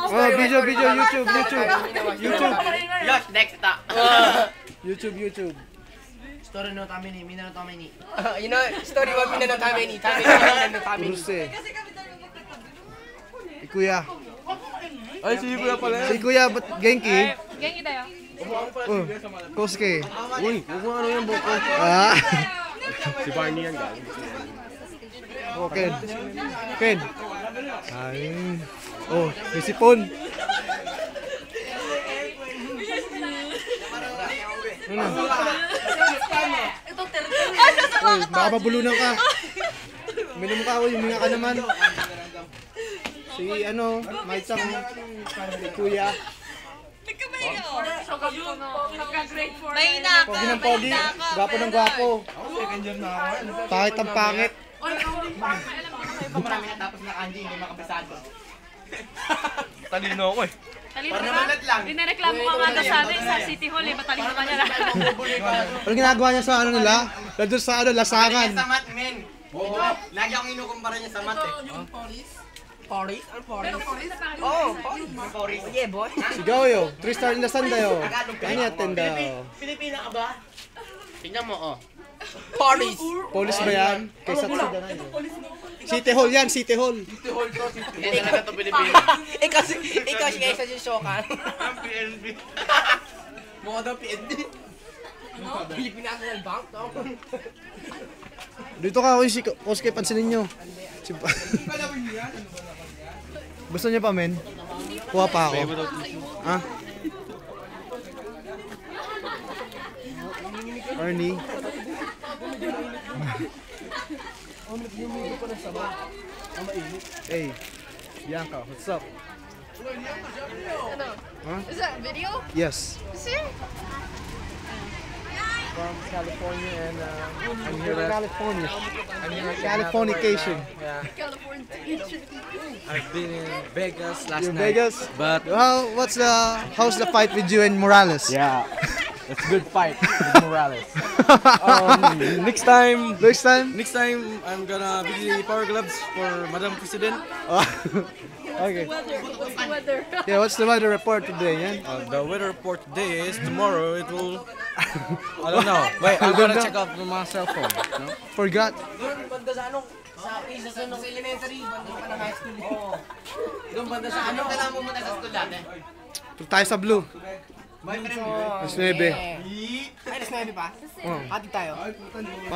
Oh, video, YouTube. Yosh, next ta. YouTube. Story no tamini, mina no tamini. You know, story wa mina no tamini. Mina no tamini. Urse. Si Kuya. Ay, si Kuya pala. Si Kuya, ba't Genki? Genki tayo. Oh, Kosuke. Uy, kung ano yung buko. Ah. Si Barney yan, guys. Oh, Ken. Ay. Oh, may sipon. Ano na? Uy, baka mabulunan ka. Minum ka, uy, huminga ka naman. Si Maitsang, si Kuya. Pogi ng pogi, gwapo ng gwapo. Pangit ang pangit. Marami na tapos na kanji, hindi makabisado. Talino ako eh. Talino ka? Dinareklamo ka nga sa atin sa City Hall eh. Matalino ka niya lang. Ano ginagawa niya sa nila? Doon sa lasangan. Sa mat, men. Oo. Lagi akong inukumpara niya sa mat eh. Paris? Ano Paris? Oh, Paris. Yeah, boy. Sigaw yo, 3-star in the sun dayo. Ano yatin daw? Pilipina ka ba? Tingnan mo, oh. Paris. Police ba yan? Kaysa sa ganun. City Hall yan, City Hall. Hindi talaga ito Pilipina. Ikaw si Kaysa si Shokan. Ang PNB. Mukha daw PNB. Philippine National Bank, no? Dito ka, si Kosuke, pansinin nyo. Gusto niya pa, men? Kuha pa ako. Ha? Ernie. Hey, Bianca, what's up? Huh? Is that a video? Yes. Sir? From California and I'm here in California. Californication. Yeah. California. I've been in Vegas last In night. Vegas? But How's the fight with you and Morales? yeah, it's a good fight with Morales. Next time I'm gonna be power gloves for Madam President. Okay. Weather. Yeah, what's the weather report today? Yan? The weather report today is tomorrow it will. I don't know. Wait, I'm gonna check out my cell phone. No? Forgot. Doon banda sa sa elementary, banda pa ng high school. Oo. Doon banda sa Anong kailangan mo muna sa school dati? Ito tayo sa blue. Boyfriend. Mas 9. Ay, alas 9 pa? Oh. Hatid tayo.